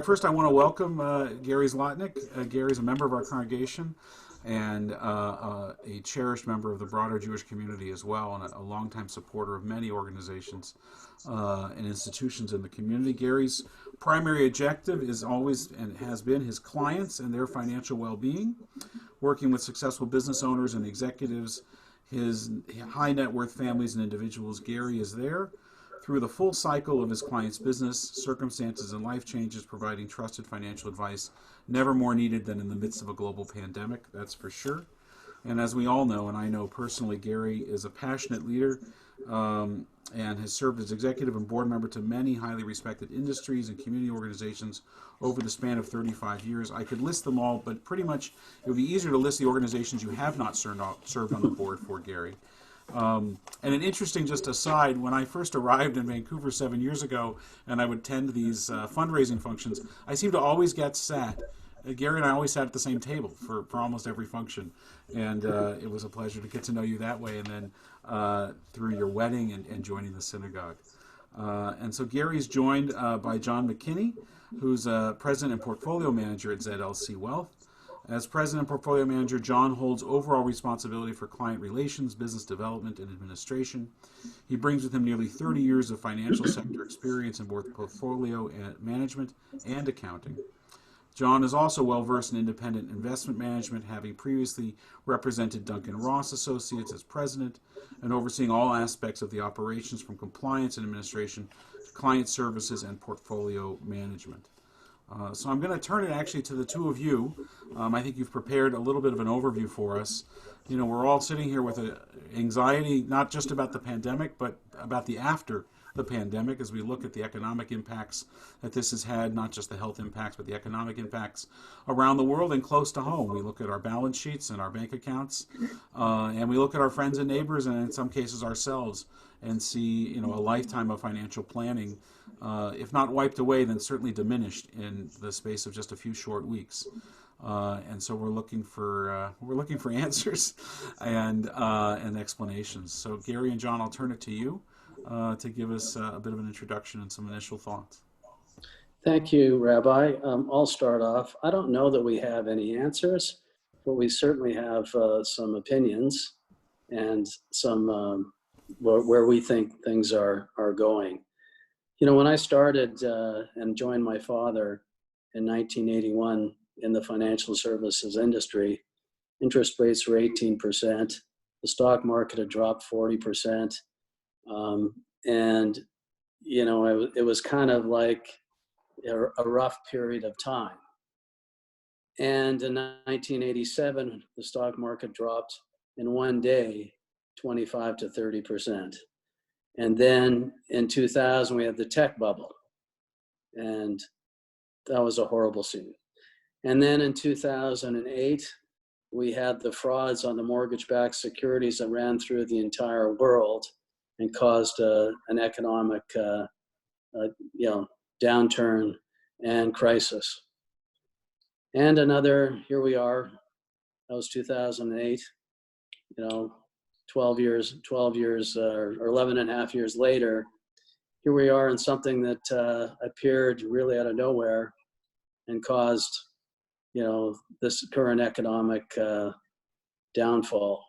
First I want to welcome Garry Zlotnik. Gary's a member of our congregation and a cherished member of the broader Jewish community as well, and a longtime supporter of many organizations and institutions in the community. Gary's primary objective is always and has been his clients and their financial well-being, working with successful business owners and executives, his high net worth families and individuals. Garry is there through the full cycle of his client's business, circumstances, and life changes, providing trusted financial advice, never more needed than in the midst of a global pandemic, that's for sure. And as we all know, and I know personally, Garry is a passionate leader and has served as executive and board member to many highly respected industries and community organizations over the span of 35 years. I could list them all, but pretty much it would be easier to list the organizations you have not served on the board for, Garry. And an interesting just aside, when I first arrived in Vancouver 7 years ago and I would attend these fundraising functions, I seemed to always get sat. Garry and I always sat at the same table for almost every function. And it was a pleasure to get to know you that way, and then through your wedding and joining the synagogue. And so Gary's joined by John McKinney, who's president and portfolio manager at ZLC Wealth. As president and portfolio manager, John holds overall responsibility for client relations, business development, and administration. He brings with him nearly 30 years of financial sector experience in both portfolio management and accounting. John is also well-versed in independent investment management, having previously represented Duncan Ross Associates as president and overseeing all aspects of the operations from compliance and administration to client services and portfolio management. So I'm going to turn it actually to the two of you. I think you've prepared a little bit of an overview for us. You know, we're all sitting here with anxiety, not just about the pandemic, but about the after the pandemic, as we look at the economic impacts that this has had, not just the health impacts, but the economic impacts around the world and close to home. We look at our balance sheets and our bank accounts, and we look at our friends and neighbors, and in some cases ourselves, and see, you know, a lifetime of financial planning, if not wiped away, then certainly diminished in the space of just a few short weeks. And so we're looking for answers and explanations. So Garry and John, I'll turn it to you to give us a bit of an introduction and some initial thoughts. Thank you, Rabbi. I'll start off. I don't know that we have any answers, but we certainly have some opinions and some where we think things are going. You know, when I started and joined my father in 1981 in the financial services industry, interest rates were 18%. The stock market had dropped 40%. And, you know, it was kind of like a rough period of time. And in 1987, the stock market dropped in one day 25 to 30%. And then in 2000, we had the tech bubble. And that was a horrible scene. And then in 2008, we had the frauds on the mortgage-backed securities that ran through the entire world and caused an economic downturn and crisis. And here we are, that was 2008, you know, 12 years or 11 and a half years later, here we are in something that appeared really out of nowhere and caused, you know, this current economic downfall.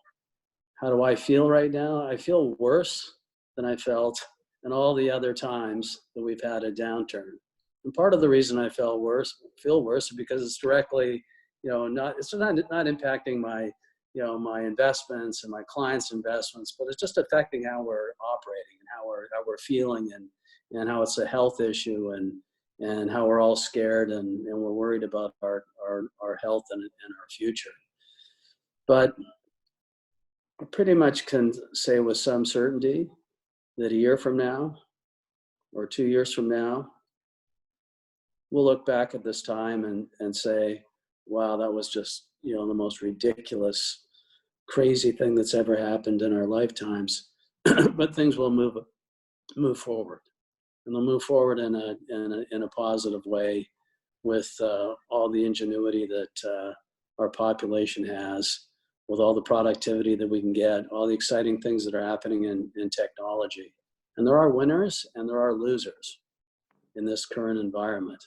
How do I feel right now? I feel worse than I felt in all the other times that we've had a downturn. And part of the reason I feel worse is because it's directly, you know, not impacting my, you know, my investments and my clients' investments, but it's just affecting how we're operating and how we're feeling and how it's a health issue and how we're all scared and we're worried about our health and our future. But I pretty much can say with some certainty that a year from now or 2 years from now, we'll look back at this time and say, wow, that was just, you know, the most ridiculous, crazy thing that's ever happened in our lifetimes. But things will move forward, and they'll move forward in a positive way with all the ingenuity that our population has, with all the productivity that we can get, all the exciting things that are happening in technology. And there are winners and there are losers in this current environment.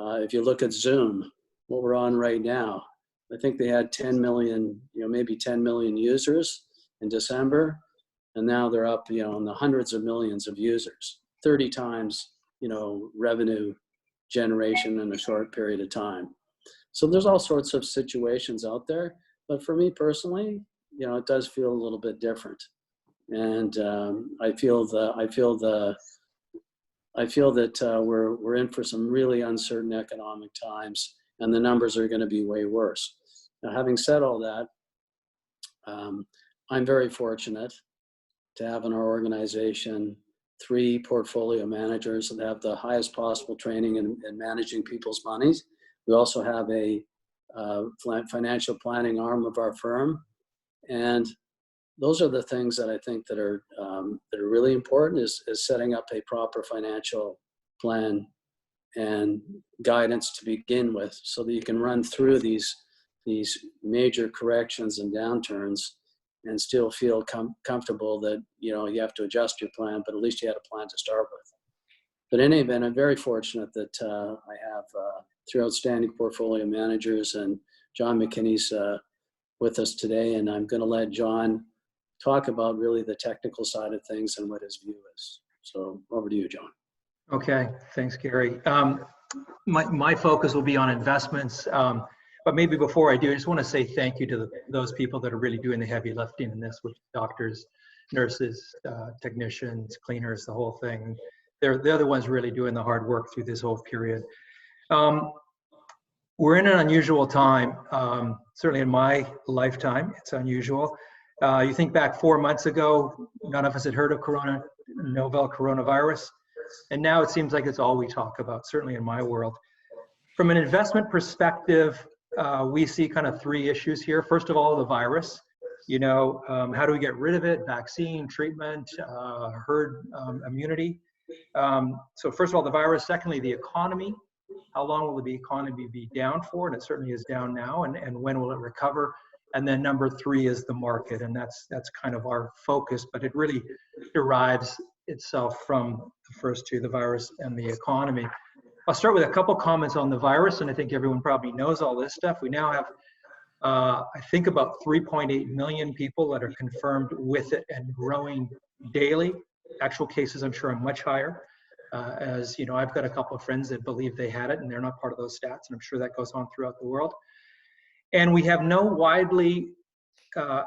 If you look at Zoom, what we're on right now, I think they had 10 million, maybe 10 million users in December, and now they're up, in the hundreds of millions of users, 30 times, revenue generation in a short period of time. So there's all sorts of situations out there, but for me personally, it does feel a little bit different, and I feel that we're in for some really uncertain economic times, and the numbers are going to be way worse. Now, having said all that, I'm very fortunate to have in our organization 3 portfolio managers that have the highest possible training in managing people's monies. We also have a financial planning arm of our firm, and those are the things that I think that are really important is setting up a proper financial plan and guidance to begin with, so that you can run through these major corrections and downturns and still feel comfortable that you have to adjust your plan, but at least you had a plan to start with. But in any event, I'm very fortunate that I have 3 outstanding portfolio managers, and John McKinney's with us today, and I'm going to let John talk about really the technical side of things and what his view is. So over to you, John. Okay, thanks, Gary. My focus will be on investments, but maybe before I do, I just want to say thank you to those people that are really doing the heavy lifting in this, which doctors, nurses, technicians, cleaners, the whole thing. They're the ones really doing the hard work through this whole period. We're in an unusual time. Certainly in my lifetime, it's unusual. You think back 4 months ago, none of us had heard of novel coronavirus. And now it seems like it's all we talk about, certainly in my world. From an investment perspective, we see kind of 3 issues here. First of all, the virus. How do we get rid of it? Vaccine, treatment, herd immunity. So first of all, the virus. Secondly, the economy. How long will the economy be down for? And it certainly is down now. And when will it recover? And then number 3 is the market. And that's kind of our focus, but it really derives itself from the first 2, the virus and the economy. I'll start with a couple comments on the virus, and I think everyone probably knows all this stuff. We now have, I think, about 3.8 million people that are confirmed with it and growing daily. Actual cases, I'm sure, are much higher. As you know, I've got a couple of friends that believe they had it, and they're not part of those stats, and I'm sure that goes on throughout the world. And we have no widely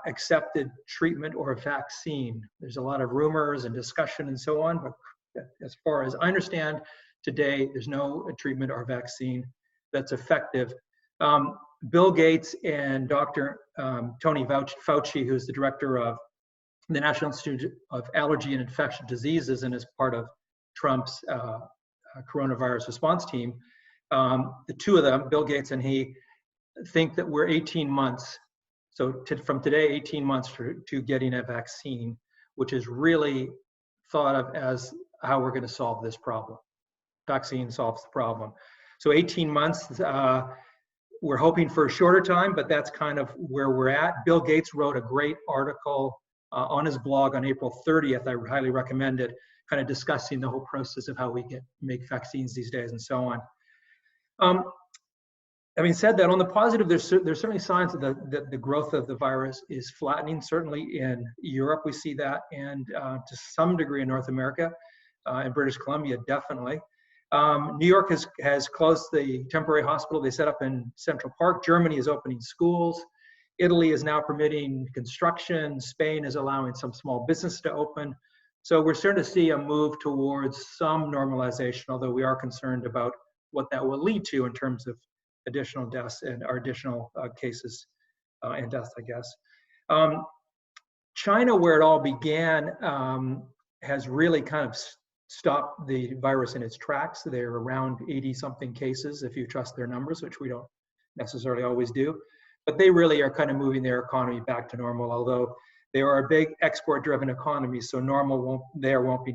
accepted treatment or vaccine. There's a lot of rumors and discussion and so on, but as far as I understand today, there's no treatment or vaccine that's effective. Bill Gates and Dr. Tony Fauci, who's the director of the National Institute of Allergy and Infectious Diseases and is part of Trump's coronavirus response team, the 2 of them, Bill Gates and he, think that we're 18 months. So from today, 18 months to getting a vaccine, which is really thought of as how we're going to solve this problem. Vaccine solves the problem. So 18 months, we're hoping for a shorter time, but that's kind of where we're at. Bill Gates wrote a great article on his blog on April 30th. I highly recommend it, kind of discussing the whole process of how we make vaccines these days and so on. Having said that, on the positive, there's certainly signs that the growth of the virus is flattening. Certainly in Europe, we see that, and to some degree in North America, in British Columbia, definitely. New York has closed the temporary hospital they set up in Central Park. Germany is opening schools. Italy is now permitting construction. Spain is allowing some small business to open. So we're starting to see a move towards some normalization, although we are concerned about what that will lead to in terms of additional deaths and our additional cases and deaths, I guess. China, where it all began, has really kind of stopped the virus in its tracks. They're around 80-something cases, if you trust their numbers, which we don't necessarily always do. But they really are kind of moving their economy back to normal, although they are a big export-driven economy, so normal won't be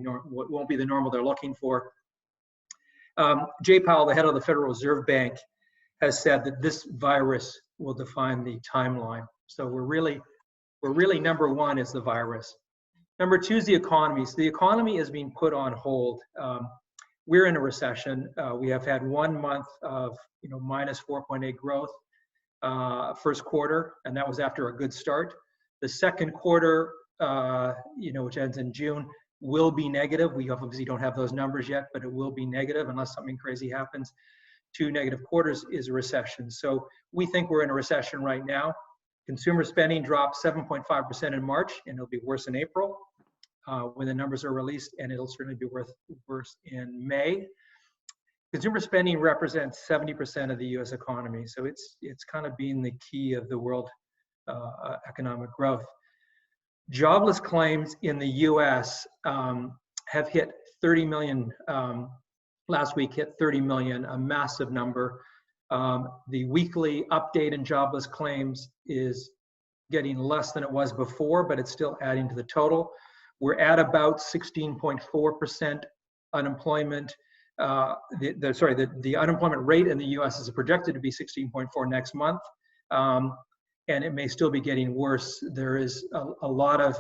the normal they're looking for. Jay Powell, the head of the Federal Reserve Bank, has said that this virus will define the timeline. So we're really number 1 is the virus. Number 2 is the economy. So the economy is being put on hold. we're in a recession. We have had 1 month of minus 4.8 growth first quarter, and that was after a good start. The second quarter, which ends in June, will be negative. We obviously don't have those numbers yet, but it will be negative unless something crazy happens. 2 negative quarters is a recession. So we think we're in a recession right now. Consumer spending dropped 7.5% in March, and it'll be worse in April when the numbers are released, and it'll certainly be worse in May. Consumer spending represents 70% of the U.S. economy, so it's kind of being the key of the world economic growth. Jobless claims in the U.S. Have hit 30 million. Last week hit 30 million, a massive number. The weekly update in jobless claims is getting less than it was before, but it's still adding to the total. We're at about 16.4% unemployment. The unemployment rate in the U.S. is projected to be 16.4 next month, and it may still be getting worse. There is a lot of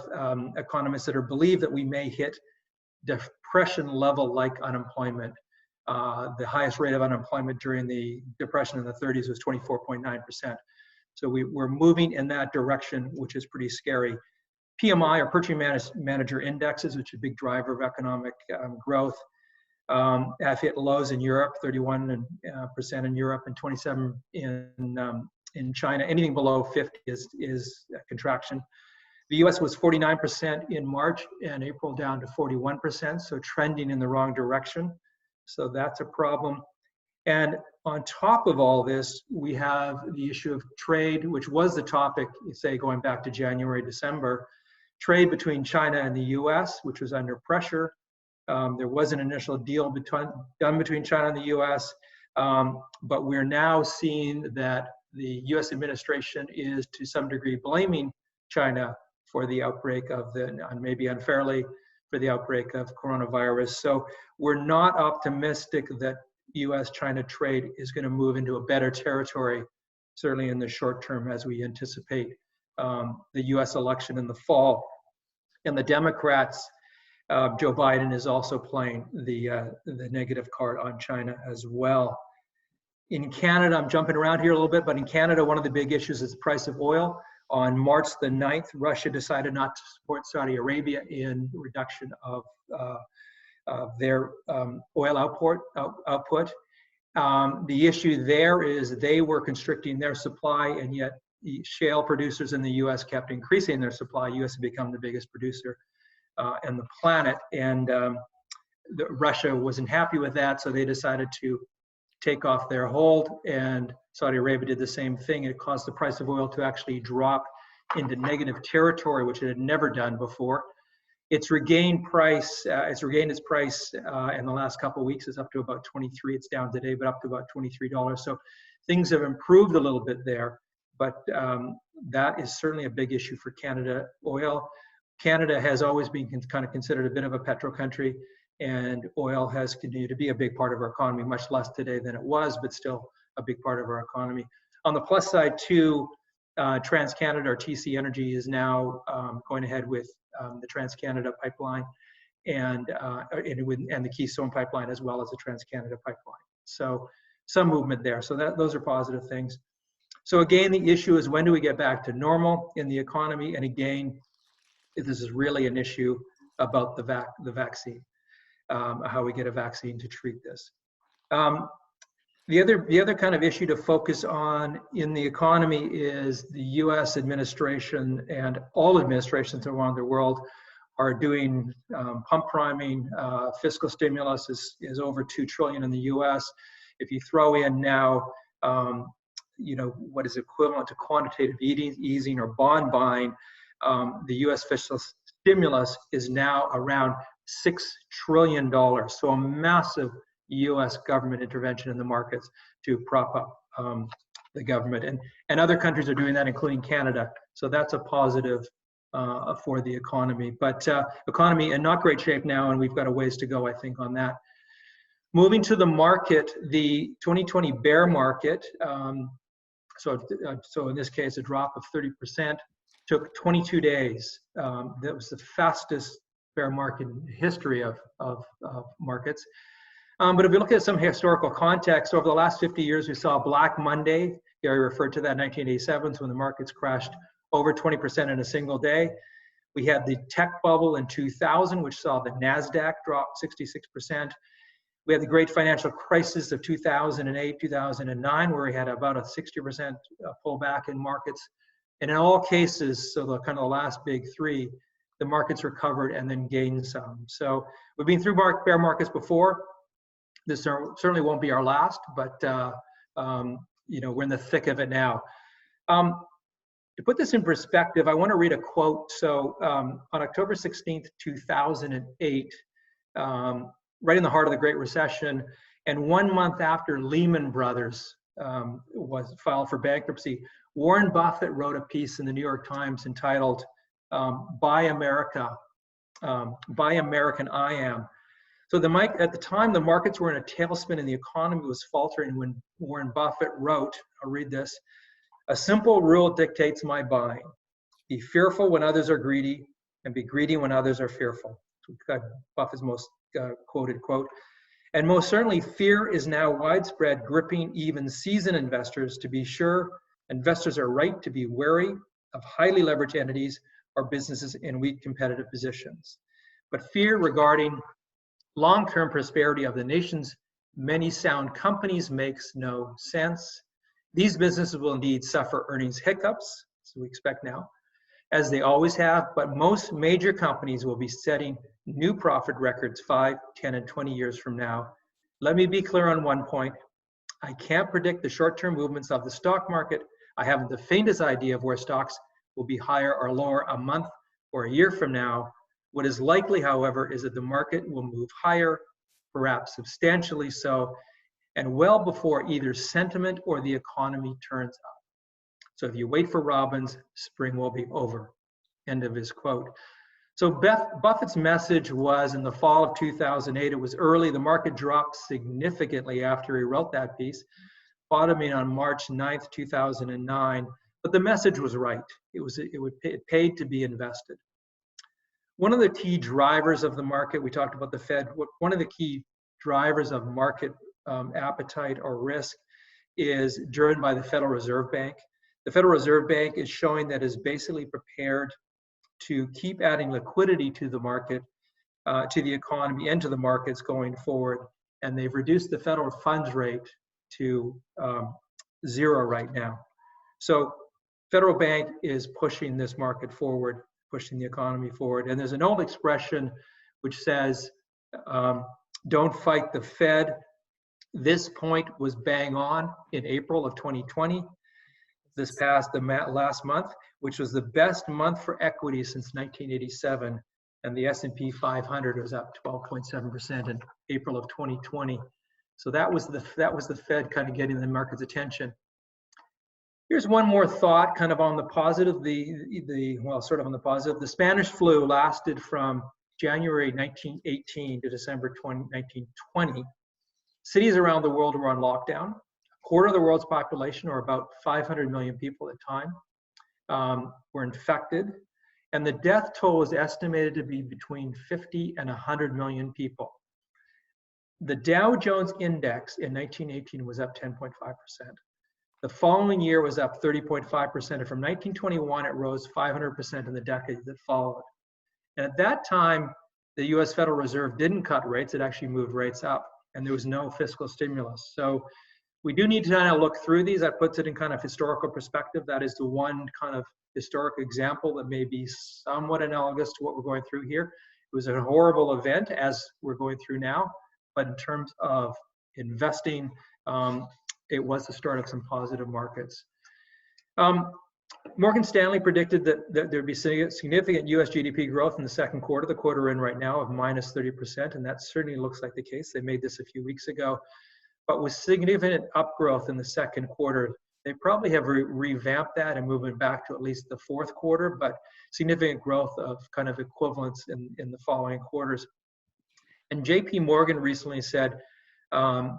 economists that believe that we may hit depression level like unemployment. The highest rate of unemployment during the Depression in the 30s was 24.9%. So we're moving in that direction, which is pretty scary. PMI, or Purchasing Manager Indexes, which is a big driver of economic growth, have hit lows in Europe, 31% in Europe and 27% in China. Anything below 50 is a contraction. The US was 49% in March, and April down to 41%, so trending in the wrong direction. So that's a problem. And on top of all this, we have the issue of trade, which was the topic, say, going back to January, December. Trade between China and the US, which was under pressure. There was an initial deal done between China and the US, but we're now seeing that the US administration is to some degree blaming China for the outbreak of maybe unfairly, for the outbreak of coronavirus. So we're not optimistic that US-China trade is going to move into a better territory, certainly in the short term, as we anticipate the US election in the fall. And the Democrats, Joe Biden is also playing the negative card on China as well. In Canada, I'm jumping around here a little bit, but in Canada, one of the big issues is the price of oil. On March the 9th, Russia decided not to support Saudi Arabia in reduction of their oil output. The issue there is they were constricting their supply, and yet the shale producers in the U.S. kept increasing their supply. U.S. had become the biggest producer on the planet, and Russia wasn't happy with that, so they decided to take off their hold, and Saudi Arabia did the same thing. It caused the price of oil to actually drop into negative territory, which it had never done before. It's regained its price in the last couple of weeks. It's up to about 23. It's down today, but up to about $23. So things have improved a little bit there, but that is certainly a big issue for Canada. Oil, Canada has always been kind of considered a bit of a petro country, and oil has continued to be a big part of our economy, much less today than it was, but still a big part of our economy. On the plus side too, TransCanada, or TC Energy, is now going ahead with the TransCanada pipeline and the Keystone pipeline, as well as the TransCanada pipeline. So some movement there. So those are positive things. So again, the issue is, when do we get back to normal in the economy? And again, this is really an issue about the vaccine, how we get a vaccine to treat this. The other kind of issue to focus on in the economy is the U.S. administration, and all administrations around the world are doing pump priming. Fiscal stimulus is over $2 trillion in the U.S. If you throw in now, what is equivalent to quantitative easing or bond buying, the U.S. fiscal stimulus is now around $6 trillion. So a massive U.S. government intervention in the markets to prop up the government. And other countries are doing that, including Canada. So that's a positive for the economy. But economy in not great shape now, and we've got a ways to go, I think, on that. Moving to the market, the 2020 bear market, so in this case, a drop of 30%, took 22 days. That was the fastest bear market in the history of markets. But if we look at some historical context, over the last 50 years, we saw Black Monday. Garry referred to that in 1987 when the markets crashed over 20% in a single day. We had the tech bubble in 2000, which saw the NASDAQ drop 66%. We had the great financial crisis of 2008, 2009, where we had about a 60% pullback in markets. And in all cases, so the kind of the last big three, the markets recovered and then gained some. So we've been through bear markets before. This certainly won't be our last, but you know, we're in the thick of it now. To put this in perspective, I want to read a quote. So on October 16th, 2008, right in the heart of the Great Recession, and 1 month after Lehman Brothers was filed for bankruptcy, Warren Buffett wrote a piece in the New York Times entitled, Buy America, Buy American I Am. So at the time, the markets were in a tailspin and the economy was faltering when Warren Buffett wrote, I'll read this, "A simple rule dictates my buying. Be fearful when others are greedy and be greedy when others are fearful." Buffett's most quoted quote. And most certainly, fear is now widespread, gripping even seasoned investors. To be sure, investors are right to be wary of highly leveraged entities or businesses in weak competitive positions. But fear regarding long-term prosperity of the nation's many sound companies makes no sense. These businesses will indeed suffer earnings hiccups, as we expect now, as they always have, but most major companies will be setting new profit records 5, 10, and 20 years from now. Let me be clear on one point. I can't predict the short-term movements of the stock market. I haven't the faintest idea of where stocks will be higher or lower a month or a year from now. What is likely, however, is that the market will move higher, perhaps substantially so, and well before either sentiment or the economy turns up. So if you wait for robins, spring will be over. End of his quote. So Buffett's message was in the fall of 2008. It was early. The market dropped significantly after he wrote that piece, bottoming on March 9th, 2009. But the message was right. It paid to be invested. One of the key drivers of the market, we talked about the Fed, one of the key drivers of market appetite or risk is driven by the Federal Reserve Bank. The Federal Reserve Bank is showing that it's basically prepared to keep adding liquidity to the market, to the economy and to the markets going forward. And they've reduced the federal funds rate to 0 right now. So Federal Bank is pushing this market forward, pushing the economy forward. And there's an old expression which says, don't fight the Fed. This point was bang on in April of 2020, last month, which was the best month for equity since 1987. And the S&P 500 was up 12.7% in April of 2020. So that was the Fed kind of getting the market's attention. Here's one more thought, kind of on the positive. Sort of on the positive. The Spanish flu lasted from January 1918 to December 1920. Cities around the world were on lockdown. A quarter of the world's population, or about 500 million people at the time, were infected. And the death toll was estimated to be between 50 and 100 million people. The Dow Jones Index in 1918 was up 10.5%. The following year was up 30.5%. And from 1921, it rose 500% in the decade that followed. And at that time, the US Federal Reserve didn't cut rates. It actually moved rates up, and there was no fiscal stimulus. So we do need to kind of look through these. That puts it in kind of historical perspective. That is the one kind of historic example that may be somewhat analogous to what we're going through here. It was a horrible event, as we're going through now, but in terms of investing, it was the start of some positive markets. Morgan Stanley predicted that there'd be significant US GDP growth in the second quarter, the quarter we're in right now, of minus 30%, and that certainly looks like the case. They made this a few weeks ago. But with significant upgrowth in the second quarter, they probably have revamped that and moved it back to at least the fourth quarter, but significant growth of kind of equivalence in the following quarters. And JP Morgan recently said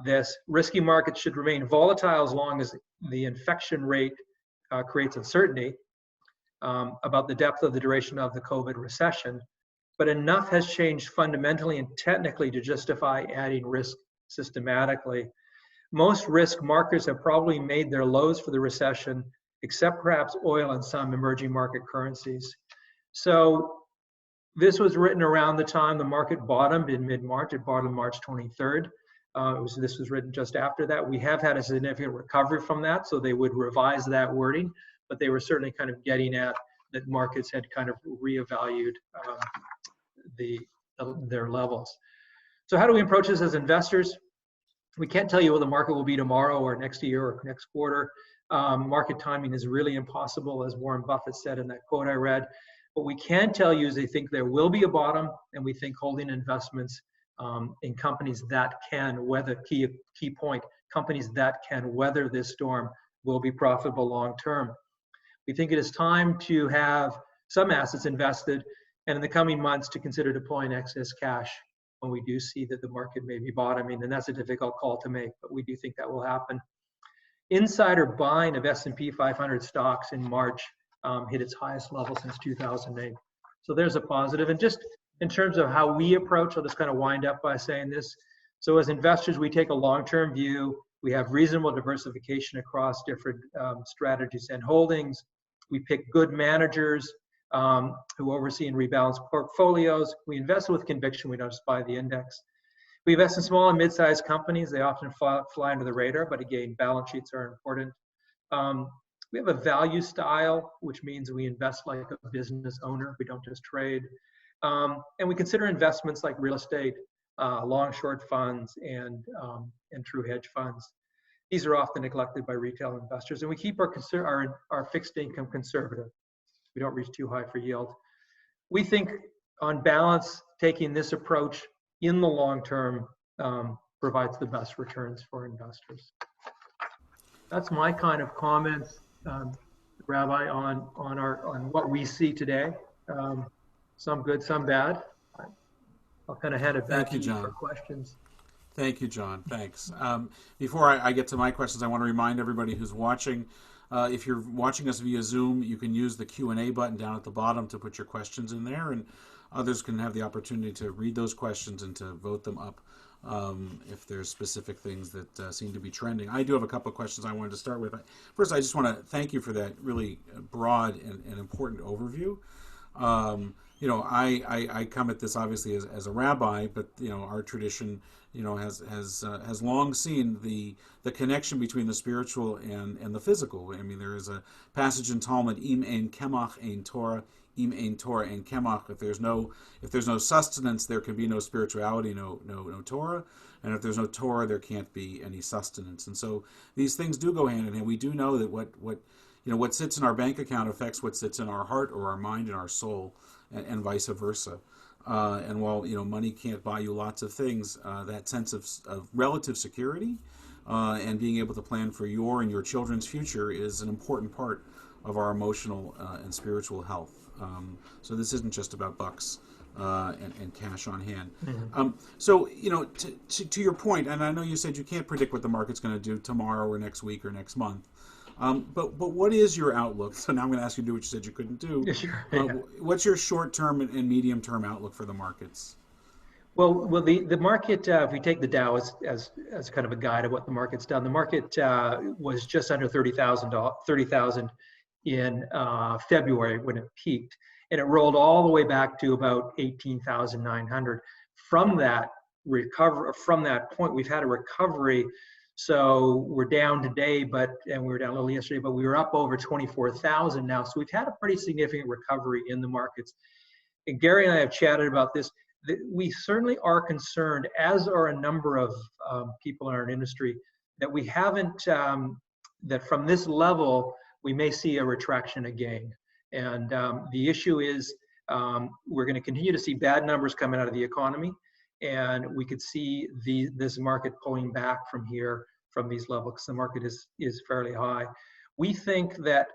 this: risky markets should remain volatile as long as the infection rate creates uncertainty about the depth of the duration of the COVID recession. But enough has changed fundamentally and technically to justify adding risk systematically. Most risk markers have probably made their lows for the recession, except perhaps oil and some emerging market currencies. So this was written around the time the market bottomed in mid-March. It bottomed March 23rd. This was written just after that. We have had a significant recovery from that, so they would revise that wording, but they were certainly kind of getting at that markets had kind of reevaluated their levels. So how do we approach this as investors? We can't tell you what the market will be tomorrow or next year or next quarter. Market timing is really impossible, as Warren Buffett said in that quote I read. What we can tell you is they think there will be a bottom, and we think holding investments in companies that can weather, key point, companies that can weather this storm will be profitable long term. We think it is time to have some assets invested, and in the coming months to consider deploying excess cash when we do see that the market may be bottoming, and that's a difficult call to make, but we do think that will happen. Insider buying of S&P 500 stocks in March hit its highest level since 2008. So there's a positive. And just in terms of how we approach, I'll just kind of wind up by saying this. So as investors, we take a long-term view. We have reasonable diversification across different strategies and holdings. We pick good managers who oversee and rebalance portfolios. We invest with conviction. We don't just buy the index. We invest in small and mid-sized companies. They often fly under the radar, but again, balance sheets are important. We have a value style, which means we invest like a business owner. We don't just trade. And we consider investments like real estate, long-short funds, and true hedge funds. These are often neglected by retail investors. And we keep our fixed income conservative. We don't reach too high for yield. We think, on balance, taking this approach in the long term provides the best returns for investors. That's my kind of comments, Rabbi, on what we see today. Some good, some bad. I'll kind of hand it back to you for questions. Thank you, John. Thanks. Before I get to my questions, I want to remind everybody who's watching, if you're watching us via Zoom, you can use the Q&A button down at the bottom to put your questions in there, and others can have the opportunity to read those questions and to vote them up if there's specific things that seem to be trending. I do have a couple of questions I wanted to start with. First, I just want to thank you for that really broad and important overview. I come at this obviously as a rabbi, but our tradition has long seen the connection between the spiritual and the physical. I mean, there is a passage in Talmud, im ein kemach ein Torah, im ein Torah ein kemach. If there's no sustenance, there can be no spirituality, no Torah, and if there's no Torah, there can't be any sustenance. And so these things do go hand in hand. We do know that what sits in our bank account affects what sits in our heart or our mind and our soul, and vice versa. And while money can't buy you lots of things, that sense of relative security and being able to plan for your and your children's future is an important part of our emotional and spiritual health. So this isn't just about bucks and cash on hand. Mm-hmm. So to your point, and I know you said you can't predict what the market's going to do tomorrow or next week or next month. But what is your outlook? So now I'm going to ask you to do what you said you couldn't do. Yeah, sure. Yeah. What's your short-term and medium-term outlook for the markets? Well, the market, if we take the Dow as kind of a guide of what the market's done, the market was just under 30,000 in February when it peaked, and it rolled all the way back to about 18,900. From that point, we've had a recovery. So we're down today, and we were down a little yesterday, but we were up over 24,000 now. So we've had a pretty significant recovery in the markets. And Garry and I have chatted about this. We certainly are concerned, as are a number of people in our industry, that we haven't, that from this level, we may see a retraction again. And the issue is we're going to continue to see bad numbers coming out of the economy. And we could see this market pulling back from here, from these levels, because the market is fairly high. We think that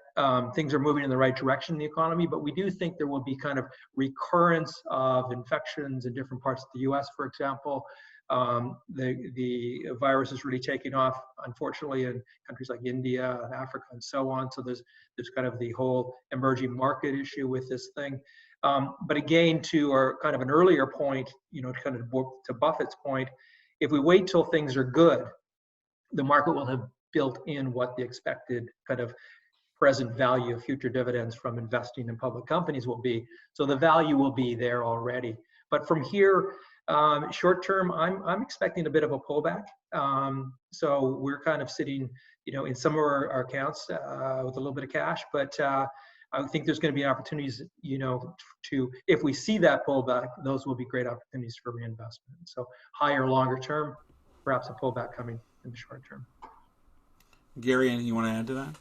things are moving in the right direction in the economy, but we do think there will be kind of recurrence of infections in different parts of the U.S., for example. The virus is really taking off, unfortunately, in countries like India and Africa and so on. So there's kind of the whole emerging market issue with this thing. But again, to our kind of an earlier point, kind of to Buffett's point, If we wait till things are good, the market will have built in what the expected kind of present value of future dividends from investing in public companies will be. So the value will be there already. But from here, short term, I'm expecting a bit of a pullback. So we're kind of sitting, in some of our accounts with a little bit of cash, but I think there's going to be opportunities, if we see that pullback, those will be great opportunities for reinvestment. So higher, longer term, perhaps a pullback coming in the short term. Garry, anything you want to add to that?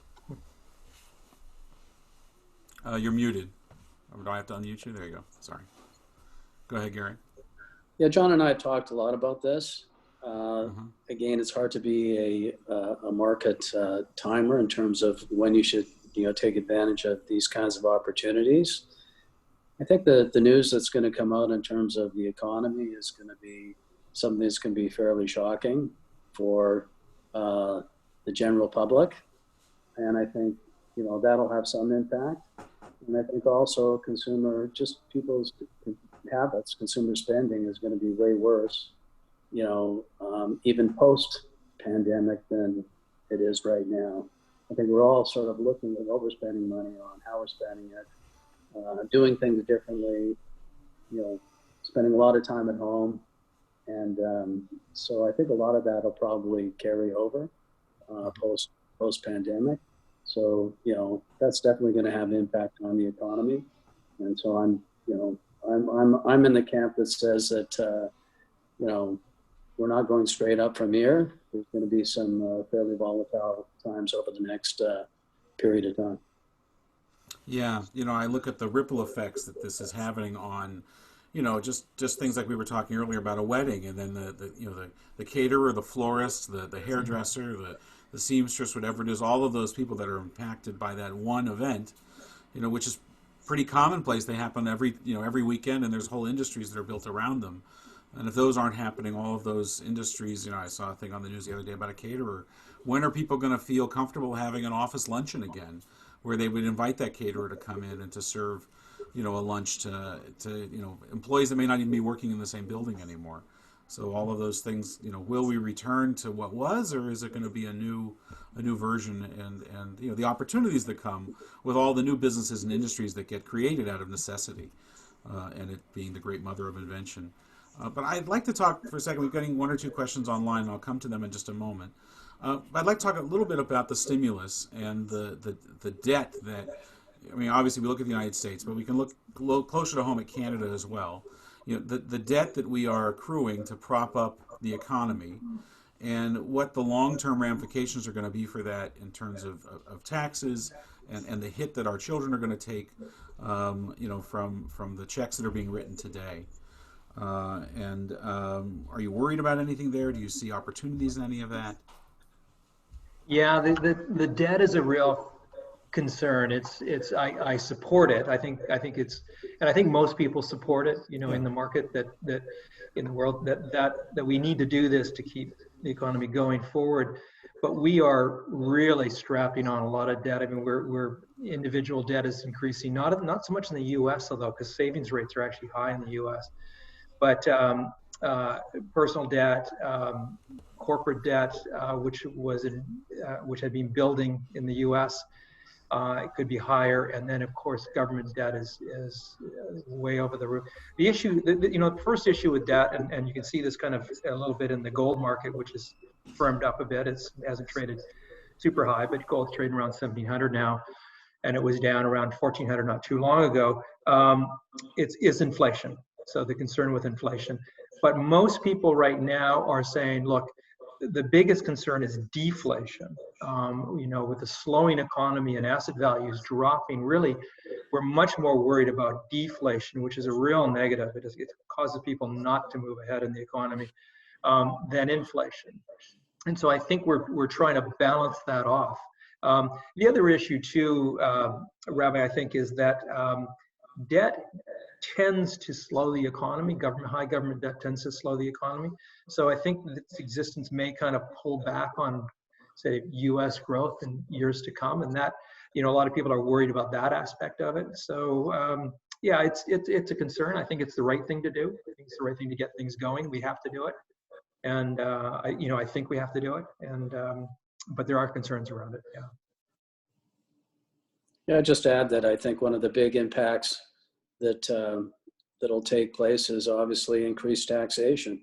You're muted. Or do I have to unmute you? There you go. Sorry. Go ahead, Garry. Yeah, John and I have talked a lot about this. Again, it's hard to be a market timer in terms of when you should take advantage of these kinds of opportunities. I think the news that's going to come out in terms of the economy is going to be something that's going to be fairly shocking for the general public. And I think, that'll have some impact. And I think also people's habits, consumer spending is going to be way worse, even post-pandemic than it is right now. I think we're all sort of looking at overspending money on how we're spending it, doing things differently, spending a lot of time at home. And so I think a lot of that will probably carry over post-pandemic. So, that's definitely going to have impact on the economy. And so I'm in the camp that says that, we're not going straight up from here. There's going to be some fairly volatile times over the next period of time. Yeah, I look at the ripple effects that this is having on, just things like we were talking earlier about a wedding, and then the caterer, the florist, the hairdresser, the seamstress, whatever it is, all of those people that are impacted by that one event, which is pretty commonplace. They happen every weekend, and there's whole industries that are built around them. And if those aren't happening, all of those industries, I saw a thing on the news the other day about a caterer. When are people going to feel comfortable having an office luncheon again, where they would invite that caterer to come in and to serve, a lunch to employees that may not even be working in the same building anymore? So all of those things, will we return to what was, or is it going to be a new version? And the opportunities that come with all the new businesses and industries that get created out of necessity, and it being the great mother of invention. But I'd like to talk for a second. We're getting one or two questions online, and I'll come to them in just a moment. I'd like to talk a little bit about the stimulus and the debt that, obviously we look at the United States, but we can look closer to home at Canada as well. The debt that we are accruing to prop up the economy, and what the long-term ramifications are going to be for that in terms of taxes and the hit that our children are going to take, from the checks that are being written today. Are you worried about anything there? Do you see opportunities in any of that? Yeah, the debt is a real concern. I support it. I think most people support it, in the market that in the world that we need to do this to keep the economy going forward. But we are really strapping on a lot of debt. We're individual debt is increasing, not so much in the US, although, because savings rates are actually high in the US. But personal debt, corporate debt, which had been building in the U.S., it could be higher, and then of course government debt is way over the roof. The issue, the first issue with debt, and you can see this kind of a little bit in the gold market, which is firmed up a bit. It hasn't traded super high, but gold's trading around 1,700 now, and it was down around 1,400 not too long ago. It's inflation. So the concern with inflation. But most people right now are saying, look, the biggest concern is deflation. With the slowing economy and asset values dropping, really, we're much more worried about deflation, which is a real negative. It causes people not to move ahead in the economy, than inflation. And so I think we're trying to balance that off. The other issue too, Rabbi, I think, is that debt tends to slow the economy. High government debt tends to slow the economy. So I think its existence may kind of pull back on, say, U.S. growth in years to come, and that, a lot of people are worried about that aspect of it. So yeah, it's a concern. I think it's the right thing to do. I think it's the right thing to get things going. We have to do it. And I think we have to do it. And but there are concerns around it. Yeah. Yeah, just to add that I think one of the big impacts that that'll take place is obviously increased taxation.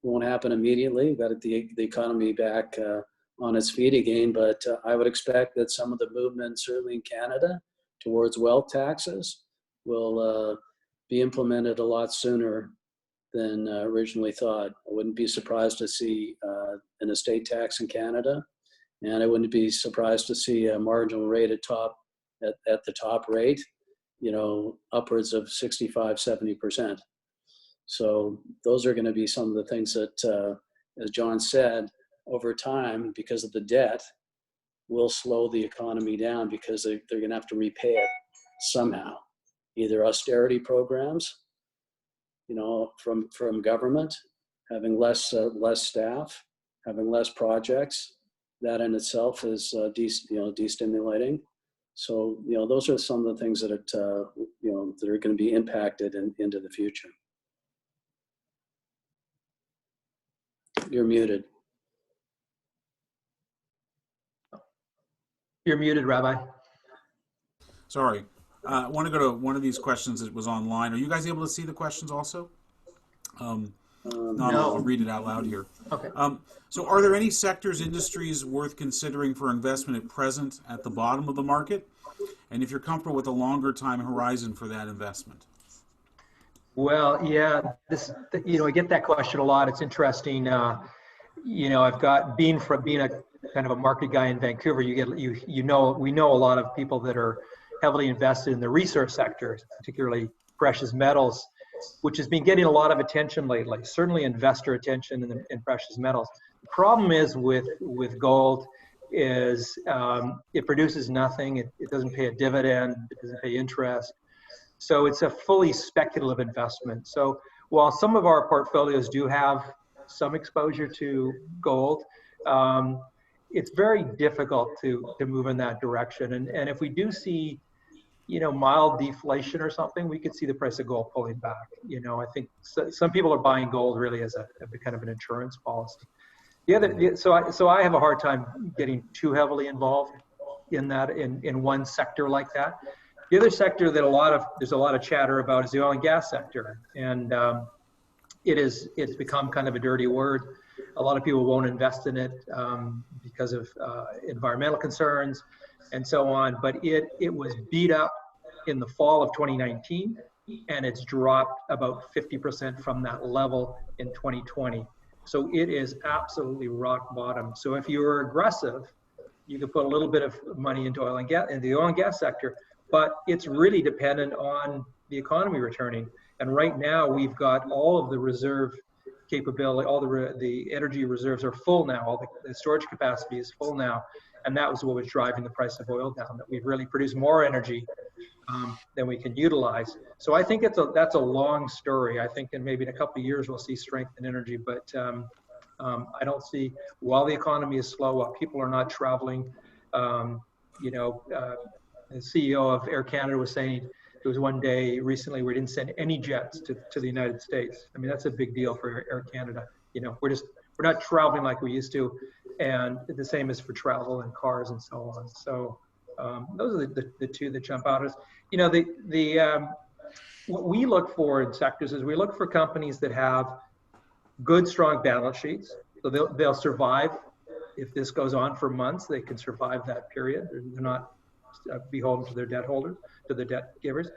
It won't happen immediately. We've got the economy back on its feet again, but I would expect that some of the movement, certainly in Canada, towards wealth taxes will be implemented a lot sooner than originally thought. I wouldn't be surprised to see an estate tax in Canada, and I wouldn't be surprised to see a marginal rate at the top rate, upwards of 65, 70%. So those are going to be some of the things that, as John said, over time, because of the debt, will slow the economy down because they're going to have to repay it somehow. Either austerity programs, from government, having less staff, having less projects. That in itself is destimulating. So those are some of the things that that are going to be impacted into the future. You're muted. You're muted, Rabbi. Sorry. I want to go to one of these questions that was online. Are you guys able to see the questions also? No. I'll read it out loud here. Okay. So are there any sectors, industries worth considering for investment at present at the bottom of the market? And if you're comfortable with a longer time horizon for that investment? Well, yeah, I get that question a lot. It's interesting. I've got being a kind of a market guy in Vancouver, we know a lot of people that are heavily invested in the resource sector, particularly precious metals, which has been getting a lot of attention lately, certainly investor attention in precious metals. The problem is with gold is it produces nothing. It doesn't pay a dividend. It doesn't pay interest. So it's a fully speculative investment. So while some of our portfolios do have some exposure to gold, it's very difficult to move in that direction. And if we do see, mild deflation or something, we could see the price of gold pulling back. I think some people are buying gold really as a kind of an insurance policy. So I have a hard time getting too heavily involved in that in one sector like that. The other sector that there's a lot of chatter about is the oil and gas sector, and it's become kind of a dirty word. A lot of people won't invest in it because of environmental concerns and so on. But it was beat up in the fall of 2019, and it's dropped about 50% from that level in 2020. So it is absolutely rock bottom. So if you were aggressive, you could put a little bit of money into the oil and gas sector, but it's really dependent on the economy returning. And right now we've got all of the reserve capability, all the energy reserves are full now, all the storage capacity is full now. And that was what was driving the price of oil down, that we've really produced more energy than we can utilize. So I think that's a long story. I think maybe in a couple of years we'll see strength in energy, but I don't see, while the economy is slow, while people are not traveling, the CEO of Air Canada was saying there was one day recently where we didn't send any jets to the United States. I mean, that's a big deal for Air Canada. We're not traveling like we used to, and the same is for travel and cars and so on. So those are the two that jump out at us. What we look for in sectors is we look for companies that have good, strong balance sheets. So they'll survive. If this goes on for months, they can survive that period. They're not beholden to their debt holders, to the debt givers.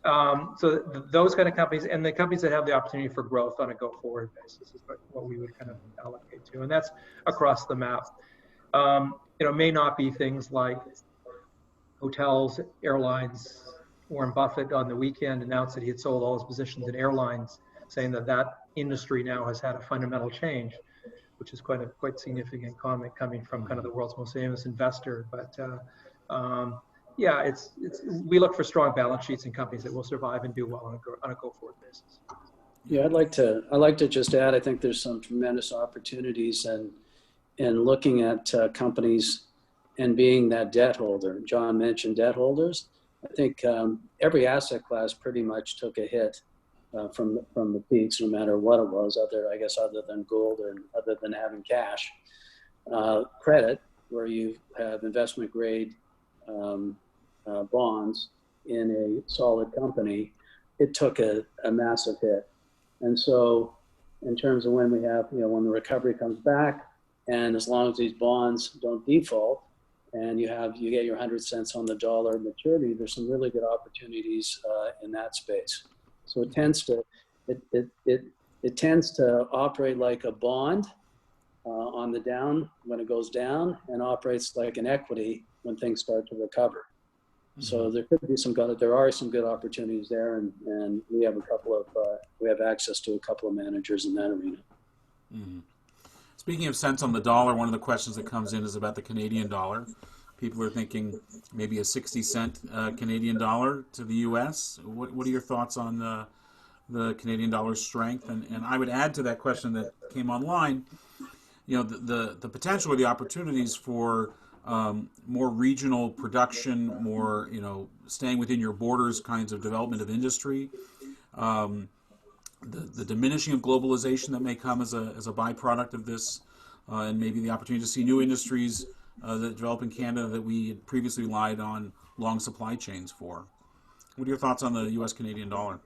So those kind of companies, and the companies that have the opportunity for growth on a go-forward basis is what we would kind of allocate to, and that's across the map. May not be things like hotels, airlines. Warren Buffett on the weekend announced that he had sold all his positions in airlines, saying that industry now has had a fundamental change, which is quite significant comment coming from kind of the world's most famous investor. But we look for strong balance sheets and companies that will survive and do well on a go-forward basis. Yeah, I'd like to just add, I think there's some tremendous opportunities in looking at companies and being that debt holder. John mentioned debt holders. I think every asset class pretty much took a hit from the peaks, no matter what it was, other than gold and other than having cash. Credit, where you have investment grade bonds in a solid company, it took a massive hit. And so in terms of when we have, when the recovery comes back, and as long as these bonds don't default, and you get your 100 cents on the dollar maturity, there's some really good opportunities in that space. So it tends to operate like a bond on the down when it goes down, and operates like an equity when things start to recover. Mm-hmm. So there are some good opportunities there, and we have access to a couple of managers in that arena. Mm-hmm. Speaking of cents on the dollar, one of the questions that comes in is about the Canadian dollar. People are thinking maybe a 60-cent Canadian dollar to the U.S. What are your thoughts on the Canadian dollar's strength? And I would add to that question that came online, the potential or the opportunities for more regional production, more, staying within your borders kinds of development of industry, the diminishing of globalization that may come as a byproduct of this, and maybe the opportunity to see new industries that develop in Canada that we had previously relied on long supply chains for. What are your thoughts on the U.S.-Canadian dollar?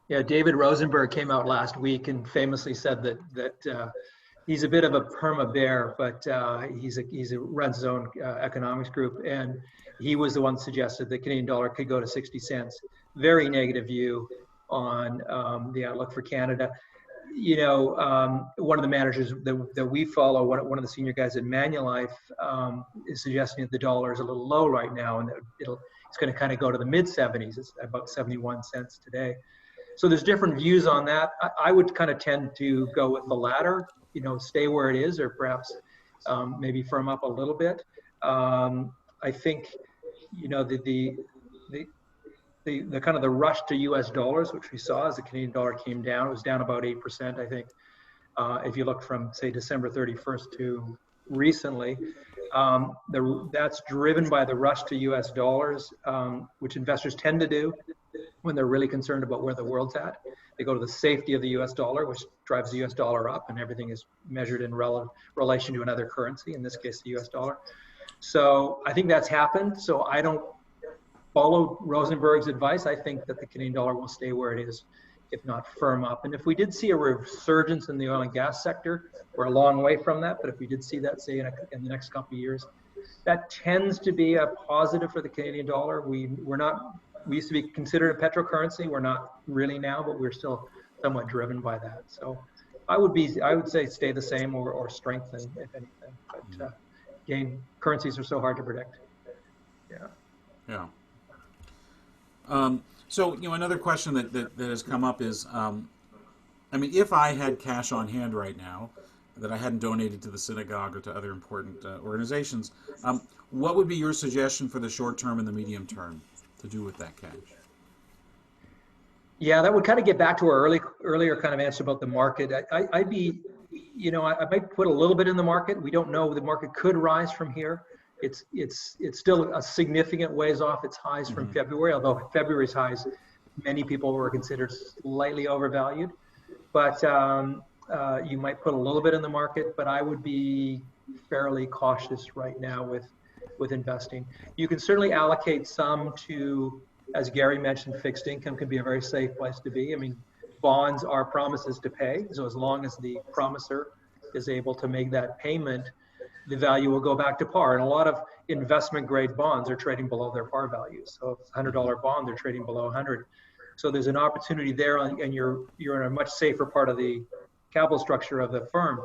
Yeah, David Rosenberg came out last week and famously said that he's a bit of a perma bear, but he runs his own economics group, and he was the one that suggested the Canadian dollar could go to 60 cents. Very negative view on the outlook for Canada. One of the managers that we follow, one of the senior guys at Manulife, is suggesting that the dollar is a little low right now, and that it's going to kind of go to the mid 70s. It's about 71 cents today. So there's different views on that. I would kind of tend to go with the latter, stay where it is, or perhaps maybe firm up a little bit. I think, the kind of the rush to U.S. dollars, which we saw as the Canadian dollar came down, it was down about 8%, I think, if you look from, say, December 31st to recently. That's driven by the rush to U.S. dollars, which investors tend to do when they're really concerned about where the world's at. They go to the safety of the U.S. dollar, which drives the U.S. dollar up, and everything is measured in relation to another currency, in this case, the U.S. dollar. So I think that's happened. So I don't follow Rosenberg's advice. I think that the Canadian dollar will stay where it is, if not firm up. And if we did see a resurgence in the oil and gas sector, we're a long way from that, but if we did see that, say, in the next couple of years, that tends to be a positive for the Canadian dollar. We used to be considered a petrocurrency. We're not really now, but we're still somewhat driven by that. So I would say stay the same or strengthen, if anything. But again, currencies are so hard to predict. Yeah. So, another question that has come up is, if I had cash on hand right now that I hadn't donated to the synagogue or to other important organizations, what would be your suggestion for the short term and the medium term to do with that cash? Yeah, that would kind of get back to our earlier kind of answer about the market. I might put a little bit in the market. We don't know. The market could rise from here. It's still a significant ways off its highs from February, although February's highs, many people were considered slightly overvalued. But you might put a little bit in the market, but I would be fairly cautious right now with investing. You can certainly allocate some to, as Garry mentioned, fixed income can be a very safe place to be. I mean, bonds are promises to pay. So as long as the promiser is able to make that payment, the value will go back to par. And a lot of investment grade bonds are trading below their par values. So if it's a $100 bond, they're trading below 100. So there's an opportunity there, and you're in a much safer part of the capital structure of the firm.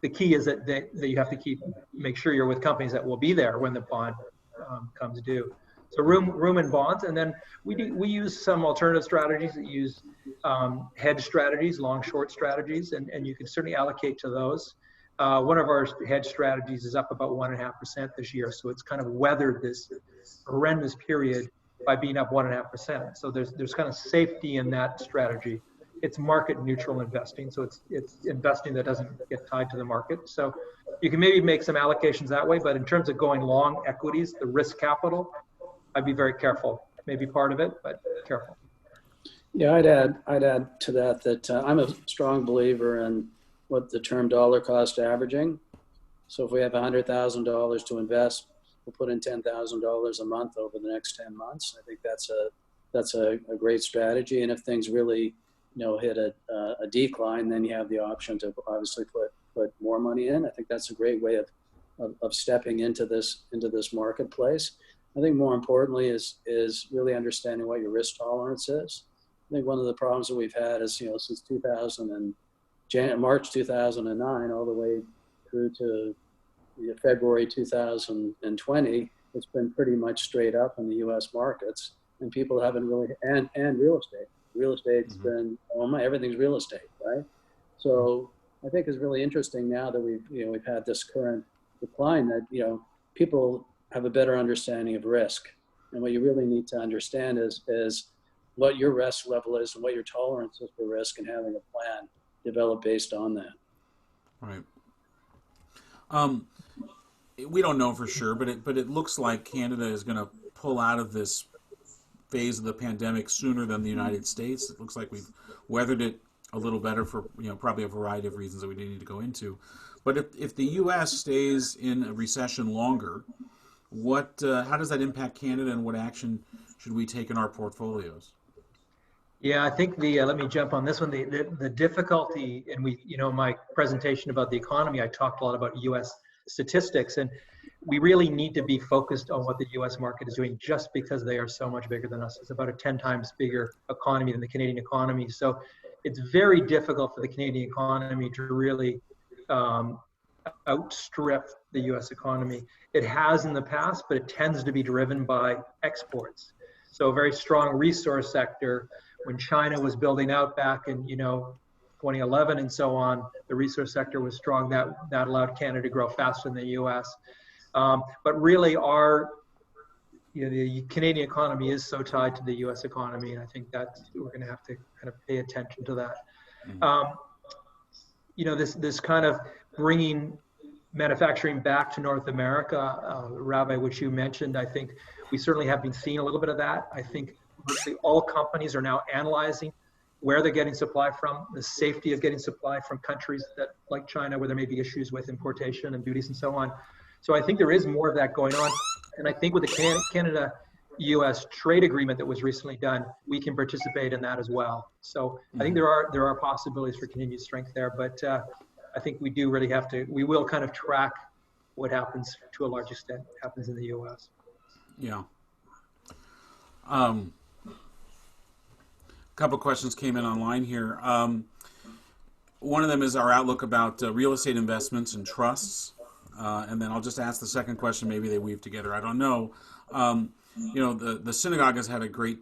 The key is that you have to make sure you're with companies that will be there when the bond comes due. So room in bonds, and then we use some alternative strategies that use hedge strategies, long short strategies, and you can certainly allocate to those. One of our hedge strategies is up about 1.5% this year, so it's kind of weathered this horrendous period by being up 1.5%. So there's kind of safety in that strategy. It's market neutral investing, so it's investing that doesn't get tied to the market. So you can maybe make some allocations that way, but in terms of going long equities, the risk capital, I'd be very careful. Maybe part of it, but careful. Yeah, I'd add to that I'm a strong believer in what the term dollar cost averaging. So if we have $100,000 to invest, we'll put in $10,000 a month over the next 10 months. I think that's a great strategy. And if things really, hit a decline, then you have the option to obviously put more money in. I think that's a great way of stepping into this marketplace. I think more importantly is really understanding what your risk tolerance is. I think one of the problems that we've had is, since March 2009 all the way through to February 2020, it's been pretty much straight up in the U.S. markets, and people haven't really, and real estate. Real estate's been, everything's real estate, right? So I think it's really interesting now that we've had this current decline that, people have a better understanding of risk. And what you really need to understand is what your risk level is and what your tolerance is for risk, and having a plan developed based on that. Right. We don't know for sure, but it looks like Canada is going to pull out of this phase of the pandemic sooner than the United States. It looks like we've weathered it a little better for probably a variety of reasons that we didn't need to go into. But if the U.S. stays in a recession longer, how does that impact Canada, and what action should we take in our portfolios? Yeah, I think let me jump on this one. The difficulty, and my presentation about the economy, I talked a lot about U.S. statistics, and we really need to be focused on what the U.S. market is doing, just because they are so much bigger than us. It's about a 10 times bigger economy than the Canadian economy. So it's very difficult for the Canadian economy to really outstrip the U.S. economy. It has in the past, but it tends to be driven by exports. So a very strong resource sector. When China was building out back in 2011 and so on, the resource sector was strong. That allowed Canada to grow faster than the U.S. But really, the Canadian economy is so tied to the U.S. economy, and I think that we're going to have to kind of pay attention to that. This kind of bringing manufacturing back to North America, Rabbi, which you mentioned, I think we certainly have been seeing a little bit of that. I think virtually all companies are now analyzing where they're getting supply from, the safety of getting supply from countries like China, where there may be issues with importation and duties and so on. So I think there is more of that going on. And I think with the Canada-U.S. trade agreement that was recently done, we can participate in that as well. So I think there are possibilities for continued strength there, but I think we do really we will kind of track what happens to a large extent happens in the U.S. Yeah. A couple of questions came in online here. One of them is our outlook about real estate investments and trusts. And then I'll just ask the second question. Maybe they weave together. I don't know. The synagogue has had a great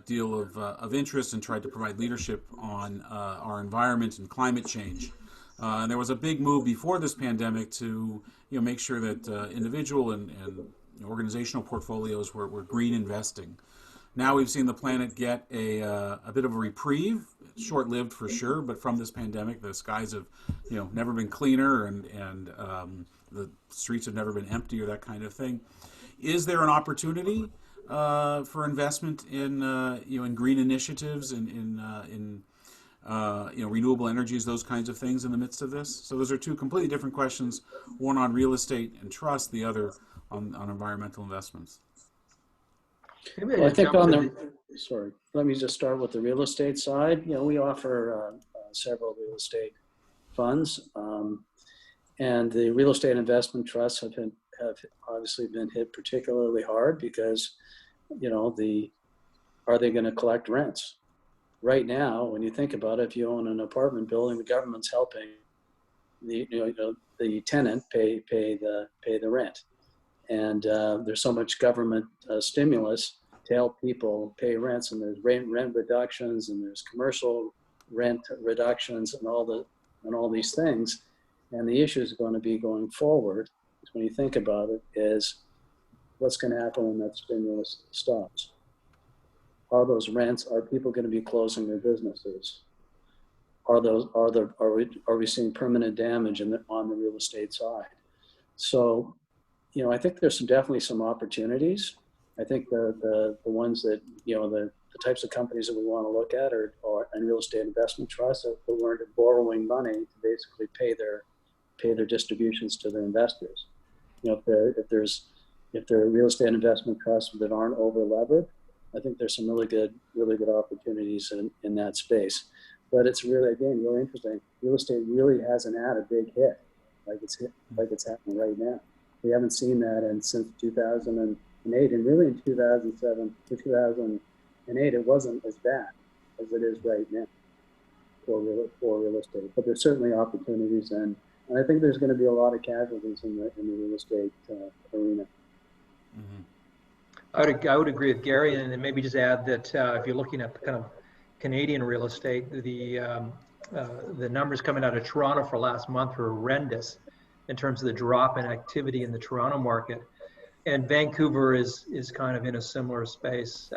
deal of interest and tried to provide leadership on our environment and climate change. And there was a big move before this pandemic to make sure that individual and organizational portfolios were green investing. Now we've seen the planet get a bit of a reprieve, short-lived for sure, but from this pandemic, the skies have never been cleaner, and the streets have never been emptier, that kind of thing. Is there an opportunity for investment in green initiatives, in renewable energies, those kinds of things in the midst of this? So those are two completely different questions, one on real estate and trust, the other on environmental investments. Well, I think let me just start with the real estate side. We offer several real estate funds, and the real estate investment trusts have obviously been hit particularly hard because, are they going to collect rents? Right now, when you think about it, if you own an apartment building, the government's helping the tenant pay the rent. And there's so much government stimulus to help people pay rents, and there's rent reductions, and there's commercial rent reductions, and all these things. And the issue is going to be going forward, when you think about it, is what's going to happen when that stimulus stops? Are people going to be closing their businesses? Are we seeing permanent damage on the real estate side? So, I think there's definitely some opportunities. I think the ones that, the the types of companies that we want to look at are and real estate investment trusts that weren't borrowing money to basically pay their distributions to their investors. If there are real estate investment trusts that aren't over levered, I think there's some really good opportunities in that space. But it's really, again, really interesting. Real estate really hasn't had a big hit like it's happening right now. We haven't seen that since 2008, and really in 2007 to 2008, it wasn't as bad as it is right now for real estate. But there's certainly opportunities, and I think there's going to be a lot of casualties in the real estate arena. Mm-hmm. I would agree with Gary, and then maybe just add that if you're looking at the kind of Canadian real estate, the numbers coming out of Toronto for last month were horrendous in terms of the drop in activity in the Toronto market. And Vancouver is kind of in a similar space,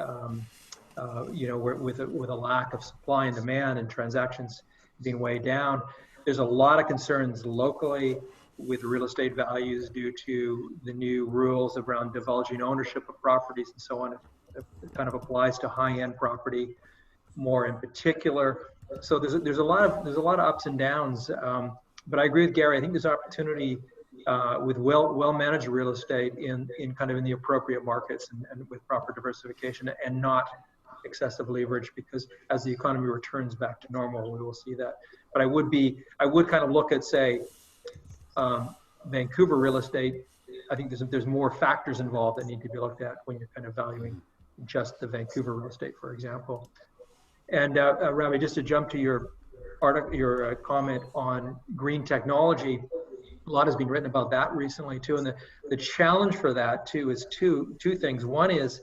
with a lack of supply and demand and transactions being way down. There's a lot of concerns locally with real estate values due to the new rules around divulging ownership of properties and so on. It kind of applies to high-end property more in particular. So there's a lot of ups and downs. But I agree with Gary. I think there's opportunity with well-managed real estate in the appropriate markets and with proper diversification and not excessive leverage, because as the economy returns back to normal, we will see that. But I would kind of look at, say, Vancouver real estate. I think there's more factors involved that need to be looked at when you're kind of valuing just the Vancouver real estate, for example. And Rabbi, just to jump to your comment on green technology, a lot has been written about that recently too. And the challenge for that too is two things. One is,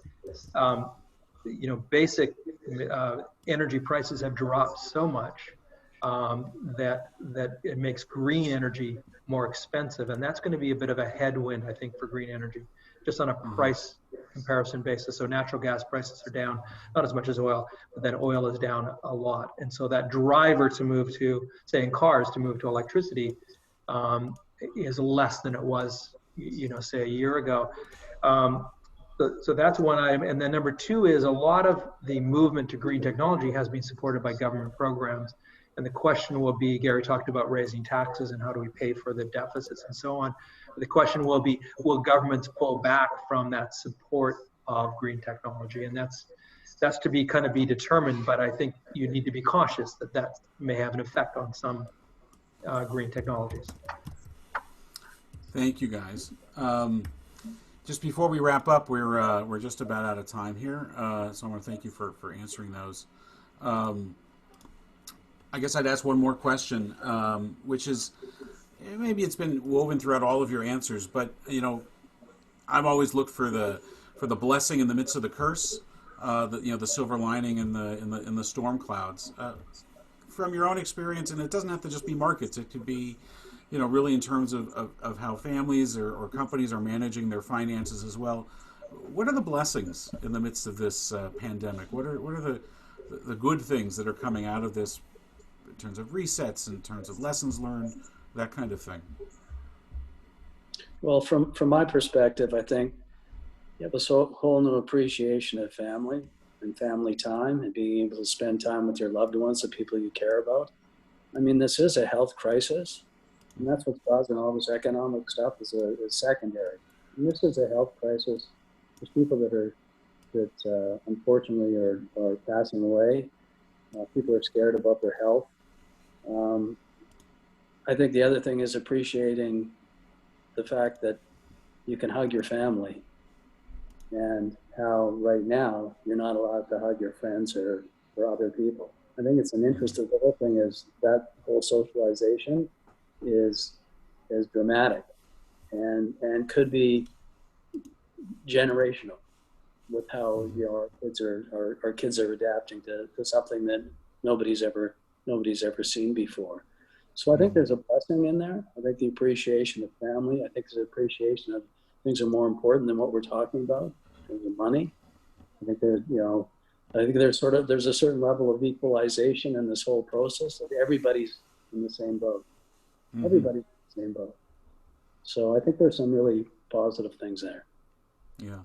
basic energy prices have dropped so much that it makes green energy more expensive, and that's going to be a bit of a headwind, I think, for green energy, just on a price comparison basis. So natural gas prices are down, not as much as oil, but then oil is down a lot. And so that driver to move to, say in cars, to move to electricity is less than it was, say a year ago. So that's one item. And then number two is a lot of the movement to green technology has been supported by government programs. And the question will be, Gary talked about raising taxes and how do we pay for the deficits and so on. The question will be, will governments pull back from that support of green technology? And that's to be determined, but I think you need to be cautious that may have an effect on some green technologies. Thank you, guys. Just before we wrap up, we're just about out of time here, so I want to thank you for answering those. I guess I'd ask one more question, which is, maybe it's been woven throughout all of your answers, but I've always looked for the blessing in the midst of the curse, the silver lining in the storm clouds. From your own experience, and it doesn't have to just be markets; it could be, really in terms of how families or companies are managing their finances as well. What are the blessings in the midst of this pandemic? What are the good things that are coming out of this, in terms of resets, in terms of lessons learned, that kind of thing? Well, from my perspective, I think you have this whole new appreciation of family and family time and being able to spend time with your loved ones, the people you care about. I mean, this is a health crisis, and that's what's causing all this economic stuff is secondary. And this is a health crisis. There's people that unfortunately are passing away. People are scared about their health. I think the other thing is appreciating the fact that you can hug your family, and how right now you're not allowed to hug your friends or other people. I think it's an interest of the whole thing is that whole socialization is dramatic and could be generational with how our kids are adapting to something that nobody's ever seen before. So I think there's a blessing in there. I think the appreciation of family. I think there's an appreciation of things are more important than what we're talking about in terms of money. I think there's a certain level of equalization in this whole process. That everybody's in the same boat. Everybody's in the same boat. So I think there's some really positive things there. Yeah.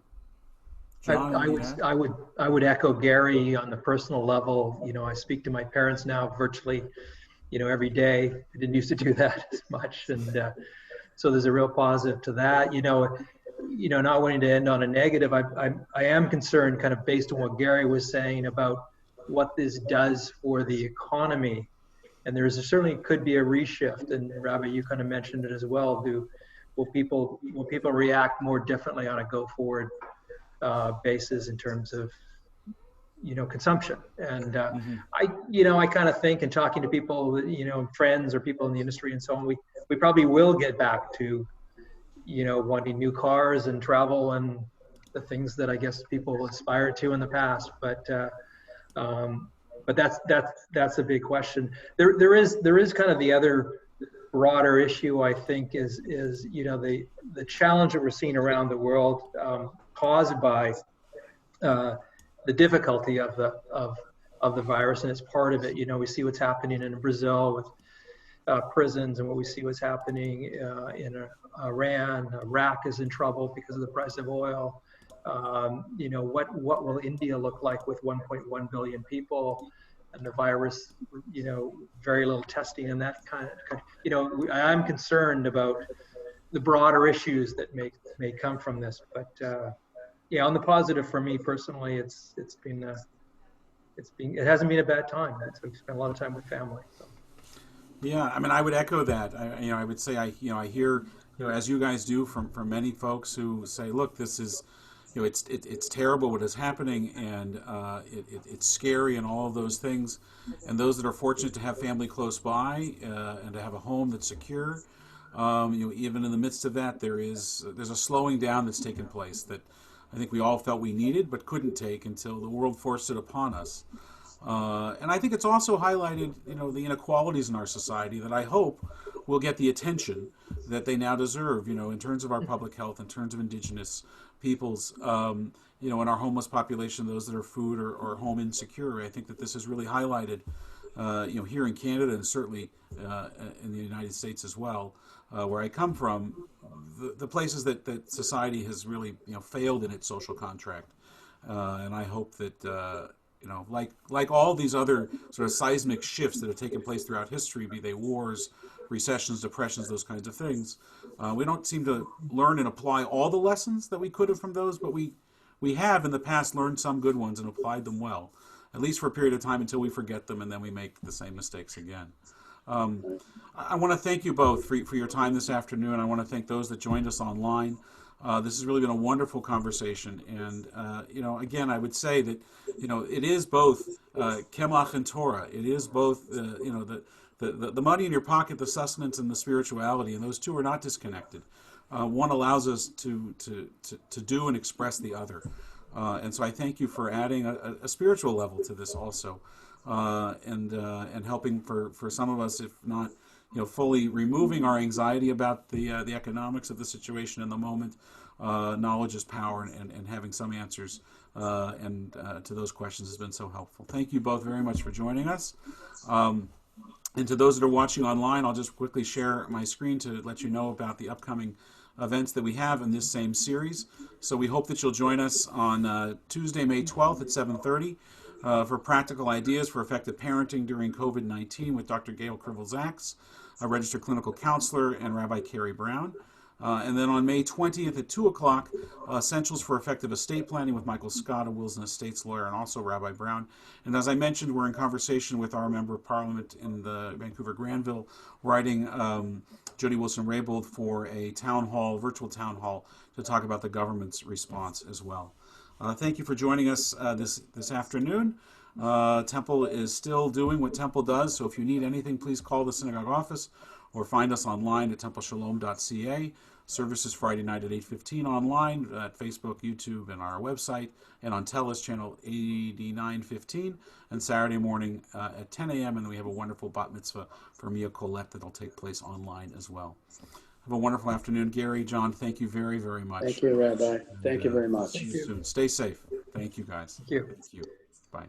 John, I would, I would echo Gary on the personal level. You know, I speak to my parents now virtually, you know, every day. I didn't used to do that as much, and so there's a real positive to that. Not wanting to end on a negative, I am concerned, kind of based on what Gary was saying about what this does for the economy. And certainly could be a reshift. And Rabbi, you kind of mentioned it as well. Will people react more differently on a go forward basis in terms of consumption? And I kind of think, in talking to people, friends or people in the industry and so on, we probably will get back to wanting new cars and travel and the things that I guess people aspired to in the past. But that's a big question. There is kind of the other broader issue, I think, is the challenge that we're seeing around the world, caused by the difficulty of the virus, and it's part of it. We see what's happening in Brazil with prisons, and what we see what's happening in Iran. Iraq is in trouble because of the price of oil. What will India look like with 1.1 billion people and the virus? Very little testing and that kind of. I'm concerned about the broader issues that may come from this. But on the positive, for me personally, it hasn't been a bad time. We've spent a lot of time with family. So. Yeah, I mean, I would echo that. I would say I hear, as you guys do, from many folks who say, look, this is, it's terrible what is happening, and it's scary and all of those things. And those that are fortunate to have family close by and to have a home that's secure, even in the midst of that, there's a slowing down that's taken place that I think we all felt we needed but couldn't take until the world forced it upon us. And I think it's also highlighted, the inequalities in our society that I hope will get the attention that they now deserve, in terms of our public health, in terms of indigenous peoples, in our homeless population, those that are food or home insecure. I think that this is really highlighted, here in Canada and certainly in the United States as well, where I come from, the places that society has really, failed in its social contract. And I hope that, like all these other sort of seismic shifts that have taken place throughout history, be they wars, recessions, depressions, those kinds of things, we don't seem to learn and apply all the lessons that we could have from those, but we have in the past learned some good ones and applied them well, at least for a period of time until we forget them and then we make the same mistakes again. I want to thank you both for your time this afternoon. I want to thank those that joined us online. This has really been a wonderful conversation, and again, I would say that it is both Kemach and Torah. It is both the money in your pocket, the sustenance, and the spirituality, and those two are not disconnected. One allows us to do and express the other, and so I thank you for adding a spiritual level to this also, and helping for some of us, if not fully removing our anxiety about the economics of the situation in the moment. Knowledge is power, and having some answers and to those questions has been so helpful. Thank you both very much for joining us. And to those that are watching online, I'll just quickly share my screen to let you know about the upcoming events that we have in this same series. So we hope that you'll join us on Tuesday, May 12th at 7:30 for Practical Ideas for Effective Parenting During COVID-19 with Dr. Gail Krivel-Zaks, a registered clinical counselor, and Rabbi Carrie Brown. And then on May 20th at 2 o'clock, Essentials for Effective Estate Planning with Michael Scott, a wills and estates lawyer, and also Rabbi Brown. And as I mentioned, we're in conversation with our Member of Parliament in the Vancouver-Granville, writing Jody Wilson-Raybould for a virtual town hall, to talk about the government's response as well. Thank you for joining us this afternoon. Temple is still doing what Temple does, so if you need anything, please call the synagogue office or find us online at templesholom.ca. Services Friday night at 8:15 online at Facebook, YouTube, and our website, and on TELUS channel 8915, and Saturday morning at 10 a.m. And we have a wonderful bat mitzvah for Mia Colette that'll take place online as well. Have a wonderful afternoon. Gary, John, thank you very, very much. Thank you, Rabbi. Thank you very much. See you soon. Stay safe. Thank you, guys. Thank you. Thank you. Bye.